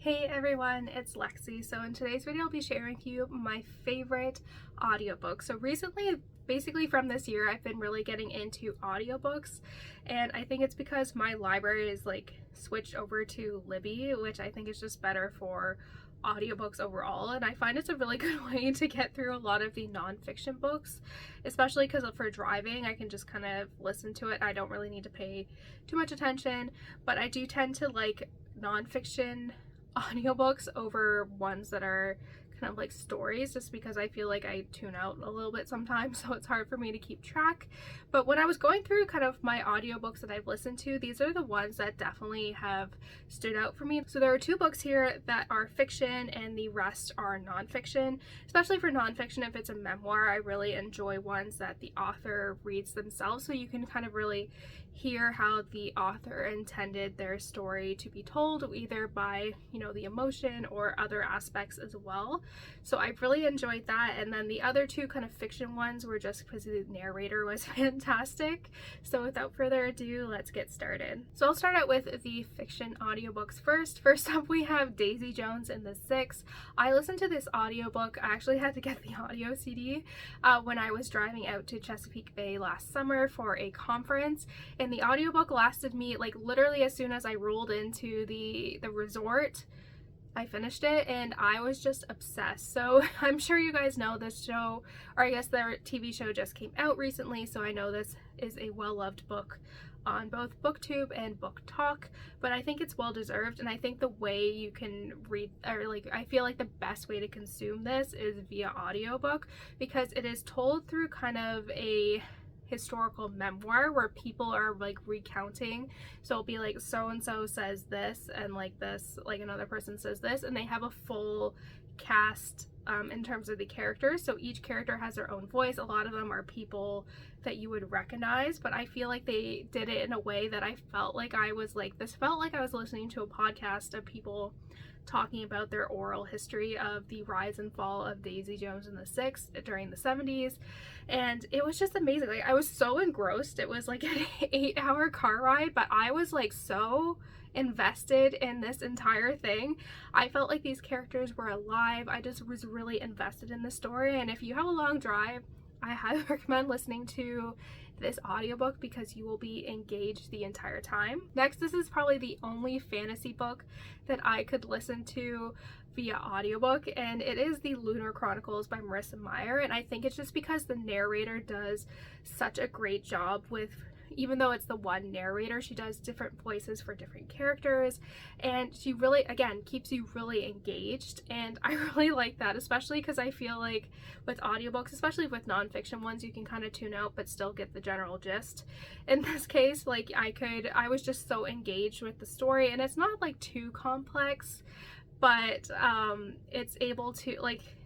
Hey everyone, it's Lexie. So in today's video I'll be sharing with you my favorite audiobook. So recently, basically from this year, I've been really getting into audiobooks, and I think it's because my library is switched over to Libby, which I think is just better for audiobooks overall, and I find it's a really good way to get through a lot of the nonfiction books, especially because for driving I can just kind of listen to it. I don't really need to pay too much attention, but I do tend to like nonfiction audiobooks over ones that are kind of like stories, just because I feel like I tune out a little bit sometimes, so it's hard for me to keep track. But when I was going through kind of my audiobooks that I've listened to, these are the ones that definitely have stood out for me. So there are two books here that are fiction and the rest are nonfiction. Especially for nonfiction, if it's a memoir, I really enjoy ones that the author reads themselves, so you can kind of really hear how the author intended their story to be told, either by, the emotion or other aspects as well. So I've really enjoyed that. And then the other two kind of fiction ones were just because the narrator was fantastic. So without further ado, let's get started. So I'll start out with the fiction audiobooks first. First up, we have Daisy Jones and the Six. I listened to this audiobook. I actually had to get the audio CD when I was driving out to Chesapeake Bay last summer for a conference, and the audiobook lasted me literally as soon as I rolled into the resort. I finished it and I was just obsessed. So I'm sure you guys know this show, or I guess their TV show just came out recently, so I know this is a well-loved book on both BookTube and BookTok, but I think it's well deserved. And I think the way you can read, or I feel like the best way to consume this is via audiobook, because it is told through kind of a historical memoir where people are recounting. So it'll be so and so says this, and this another person says this, and they have a full cast in terms of the characters. So each character has their own voice. A lot of them are people that you would recognize, but I feel like they did it in a way that I felt like I was this felt like I was listening to a podcast of people talking about their oral history of the rise and fall of Daisy Jones and the Six during the 70s. And it was just amazing. I was so engrossed. It was an 8-hour car ride, but I was so invested in this entire thing. I felt like these characters were alive. I just was really invested in the story. And if you have a long drive, I highly recommend listening to this audiobook because you will be engaged the entire time. Next, this is probably the only fantasy book that I could listen to via audiobook, and it is the Lunar Chronicles by Marissa Meyer. And I think it's just because the narrator does such a great job with, even though it's the one narrator, she does different voices for different characters, and she really, again, keeps you really engaged. And I really like that, especially because I feel like with audiobooks, especially with nonfiction ones, you can kind of tune out but still get the general gist. In this case, I was just so engaged with the story, and it's not too complex, but it's able to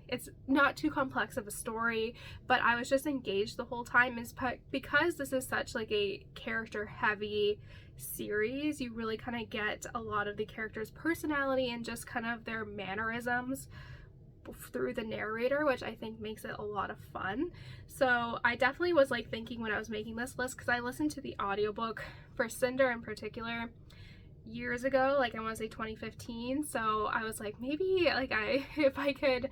it's not too complex of a story, but I was just engaged the whole time. Is because this is such a character heavy series, you really kind of get a lot of the characters' personality and just kind of their mannerisms through the narrator, which I think makes it a lot of fun. So I definitely was thinking when I was making this list, because I listened to the audiobook for Cinder in particular years ago, I want to say 2015. So I was maybe if I could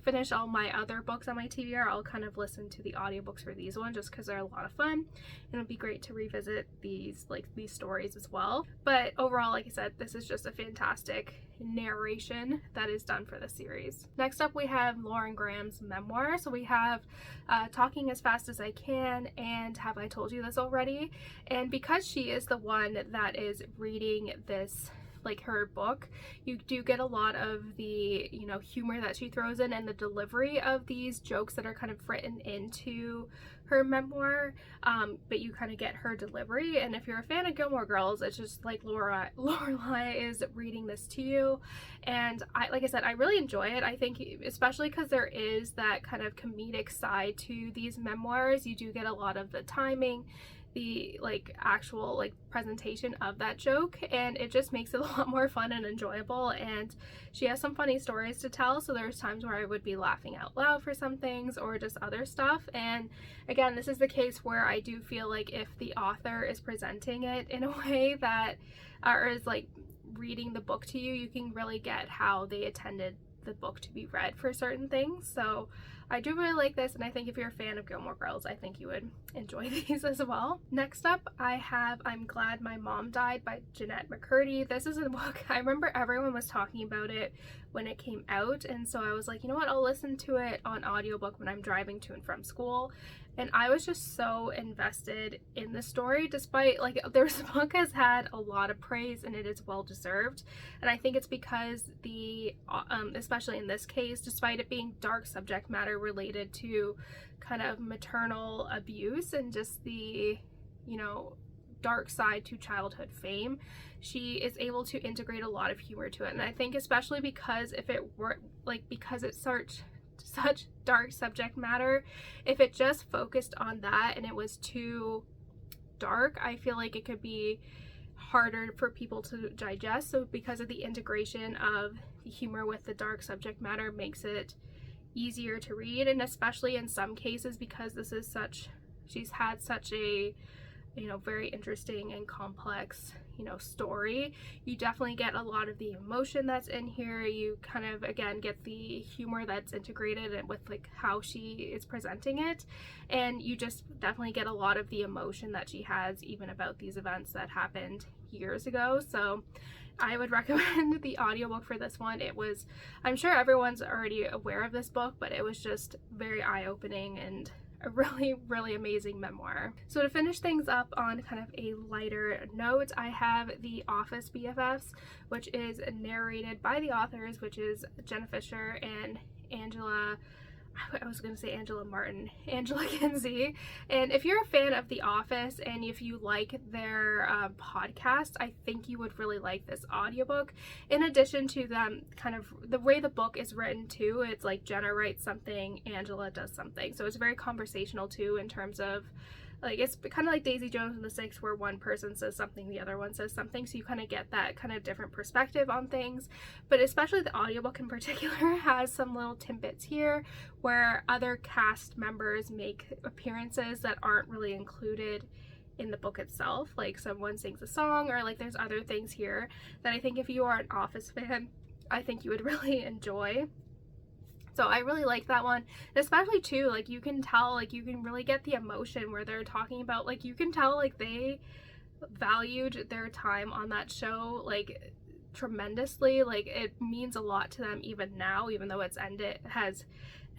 finish all my other books on my TBR, I'll kind of listen to the audiobooks for these ones, just because they're a lot of fun, and it'd be great to revisit these these stories as well. But overall, like I said, this is just a fantastic narration that is done for the series. Next up, we have Lauren Graham's memoir. So we have Talking as Fast as I Can and Have I Told You This Already? And because she is the one that is reading this, her book, you do get a lot of the humor that she throws in, and the delivery of these jokes that are kind of written into her memoir, but you kind of get her delivery. And if you're a fan of Gilmore Girls, it's just Lorelai is reading this to you. And like I said, I really enjoy it. I think especially because there is that kind of comedic side to these memoirs, you do get a lot of the timing, the actual presentation of that joke, and it just makes it a lot more fun and enjoyable. And she has some funny stories to tell, so there's times where I would be laughing out loud for some things or just other stuff. And again, this is the case where I do feel if the author is presenting it in a way that is reading the book to you, you can really get how they intended the book to be read for certain things. So I do really like this, and I think if you're a fan of Gilmore Girls, I think you would enjoy these as well. Next up, I have I'm Glad My Mom Died by Jennette McCurdy. This is a book, I remember everyone was talking about it when it came out, and so I was like, you know what, I'll listen to it on audiobook when I'm driving to and from school. And I was just so invested in the story, despite, like, this book has had a lot of praise and it is well deserved. And I think it's because especially in this case, despite it being dark subject matter related to kind of maternal abuse and just the, you know, dark side to childhood fame, she is able to integrate a lot of humor to it. And I think especially because because it's such dark subject matter, if it just focused on that and it was too dark, I feel like it could be harder for people to digest. So because of the integration of the humor with the dark subject matter makes it easier to read, and especially in some cases because she's had such a, you know, very interesting and complex, you know, story, you definitely get a lot of the emotion that's in here. You kind of, again, get the humor that's integrated and with like how she is presenting it, and you just definitely get a lot of the emotion that she has even about these events that happened years ago. So I would recommend the audiobook for this one. I'm sure everyone's already aware of this book, but it was just very eye-opening and a really, really amazing memoir. So to finish things up on kind of a lighter note, I have the Office Bffs, which is narrated by the authors, which is Jenna Fisher and Angela Kinsey. And if you're a fan of The Office and if you like their podcast, I think you would really like this audiobook. In addition to them, kind of the way the book is written too, it's like Jenna writes something, Angela does something. So it's very conversational too, in terms of, like, it's kind of like Daisy Jones and the Six, where one person says something, the other one says something, so you kind of get that kind of different perspective on things. But especially the audiobook in particular has some little tidbits here where other cast members make appearances that aren't really included in the book itself, like someone sings a song, or like there's other things here that I think if you are an Office fan, I think you would really enjoy. So I really like that one, especially too, like you can tell, like you can really get the emotion where they're talking about, like you can tell like they valued their time on that show like tremendously. Like it means a lot to them even now, even though has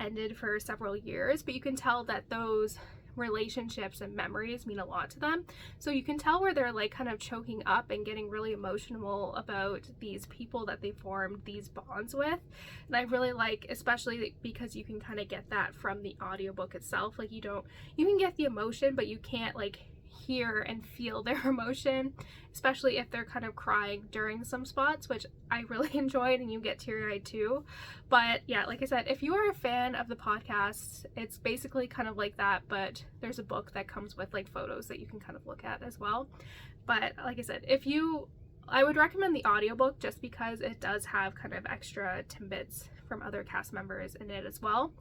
ended for several years, but you can tell that those relationships and memories mean a lot to them. So you can tell where they're like kind of choking up and getting really emotional about these people that they formed these bonds with. And I really like, especially because you can kind of get that from the audiobook itself. Like you can get the emotion, but you can't like hear and feel their emotion, especially if they're kind of crying during some spots, which I really enjoyed, and you get teary-eyed too. But yeah, like I said, if you are a fan of the podcast, it's basically kind of like that, but there's a book that comes with like photos that you can kind of look at as well. But like I said, I would recommend the audiobook just because it does have kind of extra tidbits from other cast members in it as well.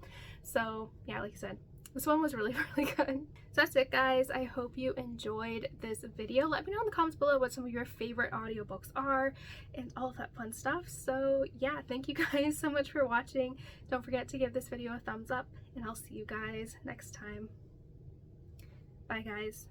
So yeah, like I said, this one was really, really good. So that's it, guys. I hope you enjoyed this video. Let me know in the comments below what some of your favorite audiobooks are and all of that fun stuff. So yeah, thank you guys so much for watching. Don't forget to give this video a thumbs up, and I'll see you guys next time. Bye, guys.